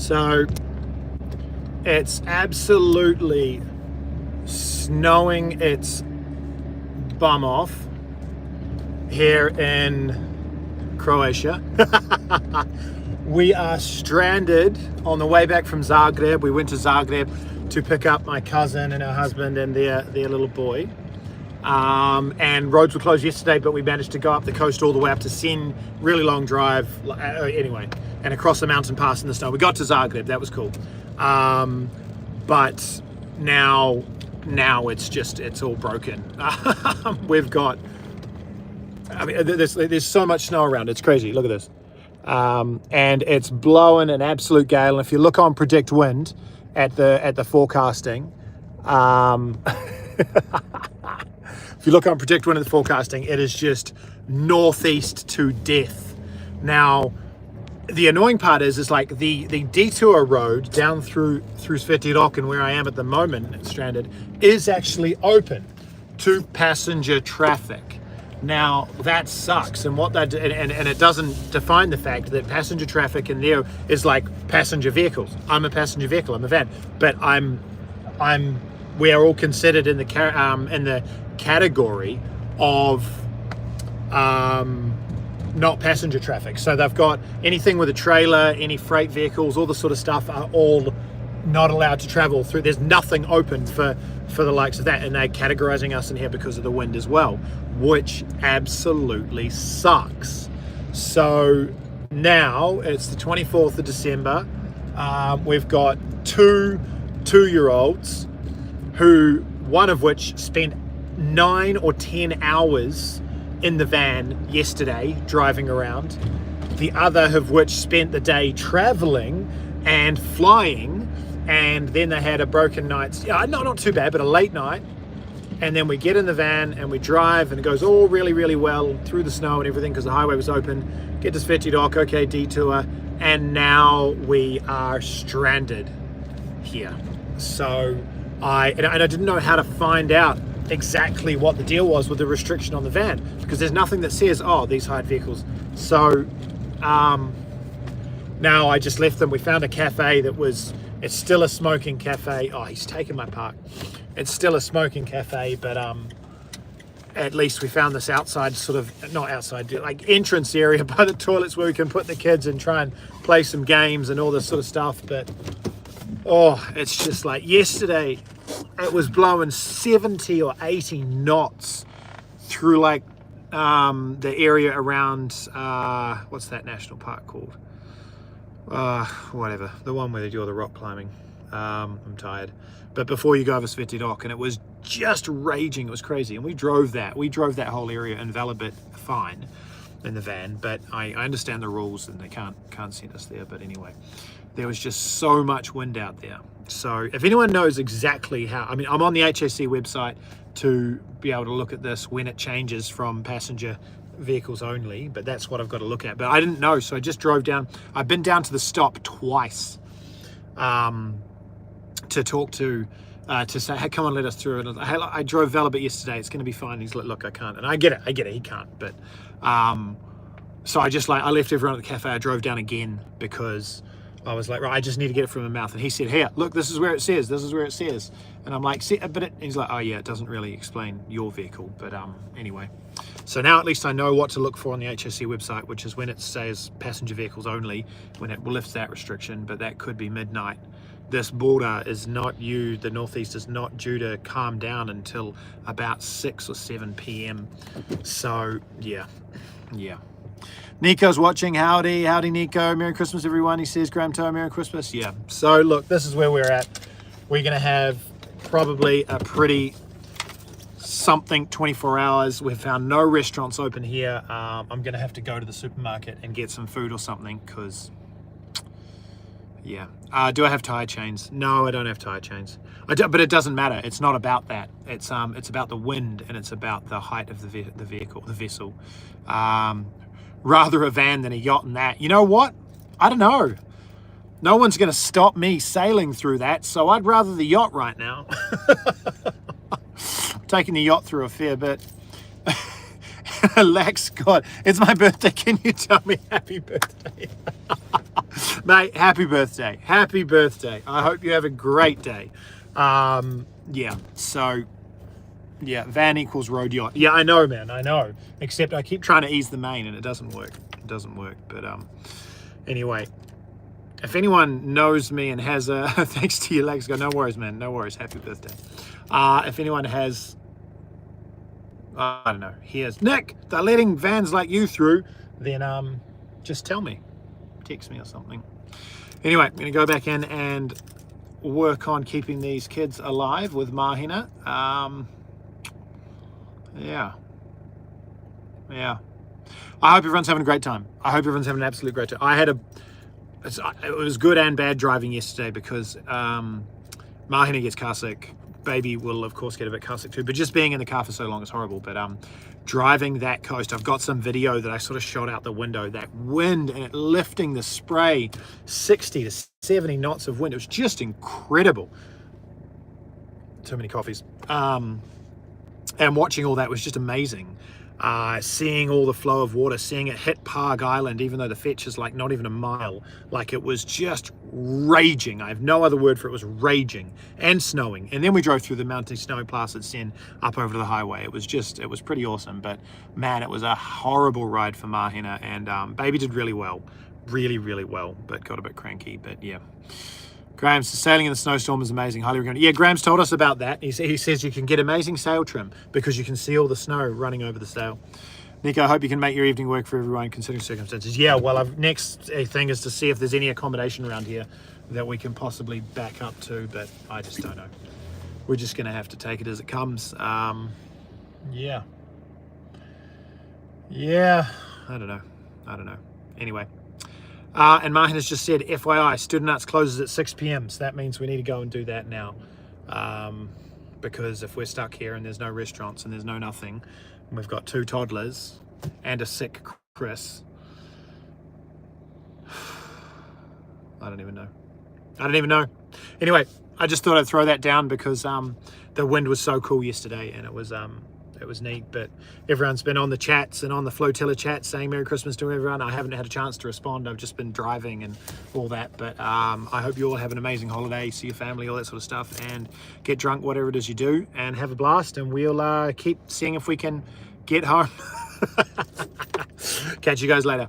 So it's absolutely snowing its bum off here in Croatia. We are stranded on the way back from Zagreb. We went to Zagreb to pick up my cousin and her husband and their little boy. And roads were closed yesterday, but we managed to go up the coast all the way up to Sen. Really long drive, anyway, and across the mountain pass in the snow. We got to Zagreb, that was cool. But now it's all broken. We've got, there's so much snow around, it's crazy. Look at this. And it's blowing an absolute gale. And if you look on Predict Wind at the forecasting, if you look on Predict Wind at the forecasting, it is just northeast to death. Now, the annoying part is like the detour road down through Sveti Rok and where I am at the moment, stranded, is actually open to passenger traffic. Now that sucks, and what that and it doesn't define the fact that passenger traffic in there is like passenger vehicles. I'm a passenger vehicle, I'm a van, but we are all considered in the category of not passenger traffic. So they've got anything with a trailer, any freight vehicles, all this sort of stuff are all not allowed to travel through. There's nothing open for the likes of that, and they're categorizing us in here because of the wind as well, which absolutely sucks. So now it's the 24th of December. We've got two 2-year-olds who, one of which spent 9 or 10 hours in the van yesterday driving around, the other of which spent the day traveling and flying, and then they had a broken night, not too bad, but a late night. And then we get in the van and we drive, and it goes all really, really well through the snow and everything because the highway was open. Get to Sveti Rok, okay, detour, and now we are stranded here. So I didn't know how to find out exactly what the deal was with the restriction on the van, because there's nothing that says, oh, these hired vehicles. So now I just left them. We found a cafe it's still a smoking cafe. Oh, he's taken my park. It's still a smoking cafe, but at least we found this outside, sort of, not outside, like entrance area by the toilets where we can put the kids and try and play some games and all this sort of stuff. But it's just like yesterday, it was blowing 70 or 80 knots through like the area around, what's that national park called? Whatever, the one where they do all the rock climbing. I'm tired. But before you go over Sveti Rok, and it was just raging, it was crazy. And we drove that whole area in Velebit fine in the van, but I understand the rules and they can't send us there. But anyway, there was just so much wind out there. So if anyone knows exactly how, I'm on the HSC website to be able to look at this when it changes from passenger vehicles only, but that's what I've got to look at. But I didn't know, so I just drove down. I've been down to the stop twice to talk to say, hey, come on, let us through. And I drove Velebit yesterday, it's going to be fine. He's like, look, I can't. And I get it, he can't. But so I left everyone at the cafe. I drove down again because I was like, right, I just need to get it from the mouth. And he said, here, look, this is where it says. And I'm like, he's like, oh yeah, it doesn't really explain your vehicle. But anyway, so now at least I know what to look for on the HSC website, which is when it says passenger vehicles only, when it lifts that restriction, but that could be midnight. This border is the northeast is not due to calm down until about 6 or 7 p.m. So yeah. Nico's watching. Howdy Nico. Merry Christmas everyone. He says, Graham Toe, Merry Christmas. Yeah. So look, this is where we're at. We're gonna have probably a pretty something 24 hours. We've found no restaurants open here. I'm gonna have to go to the supermarket and get some food or something, because yeah. Do I have tire chains? No, I don't have tire chains. But it doesn't matter. It's not about that. It's about the wind, and it's about the height of the vessel. Rather a van than a yacht in that. You know what? I don't know. No one's going to stop me sailing through that, so I'd rather the yacht right now. I'm taking the yacht through a fair bit. Alex, God, it's my birthday. Can you tell me happy birthday? Mate, happy birthday. Happy birthday. I hope you have a great day. Yeah, so, yeah, van equals road yacht. Yeah, I know, man, I know. Except I keep trying to ease the main and it doesn't work. It doesn't work, but anyway. If anyone knows me and has a, thanks to your legs, go, no worries, man, no worries, happy birthday. If anyone has, I don't know, here's, Nick, they're letting vans like you through, then just tell me, text me or something. Anyway, I'm gonna go back in and work on keeping these kids alive with Mahina. Yeah. I hope everyone's having a great time. I hope everyone's having an absolute great time. It was good and bad driving yesterday because Mahina gets car sick. Baby will, of course, get a bit car sick too. But just being in the car for so long is horrible. But driving that coast, I've got some video that I sort of shot out the window. That wind and it lifting the spray, 60 to 70 knots of wind. It was just incredible. Too many coffees. And watching all that was just amazing. Seeing all the flow of water, seeing it hit Parg Island, even though the fetch is like not even a mile, like it was just raging. I have no other word for it. It was raging and snowing. And then we drove through the mountain snowy Placid Sen up over to the highway. It was pretty awesome. But man, it was a horrible ride for Mahina, and baby did really well, really well, but got a bit cranky. But yeah. Graham, sailing in the snowstorm is amazing. Highly recommend. Yeah, Graham's told us about that. He says you can get amazing sail trim because you can see all the snow running over the sail. Nico, I hope you can make your evening work for everyone considering circumstances. Yeah, well, next thing is to see if there's any accommodation around here that we can possibly back up to, but I just don't know. We're just going to have to take it as it comes. Yeah. I don't know. Anyway. And Martin has just said, FYI, Student Arts closes at 6 p.m. So that means we need to go and do that now. Because if we're stuck here and there's no restaurants and there's no nothing, and we've got 2 toddlers and a sick Chris, I don't even know. Anyway, I just thought I'd throw that down because the wind was so cool yesterday and it was neat. But everyone's been on the chats and on the Flotilla chat saying Merry Christmas to everyone. I haven't had a chance to respond. I've just been driving and all that. But I hope you all have an amazing holiday, see your family, all that sort of stuff, and get drunk, whatever it is you do, and have a blast. And we'll keep seeing if we can get home. Catch you guys later.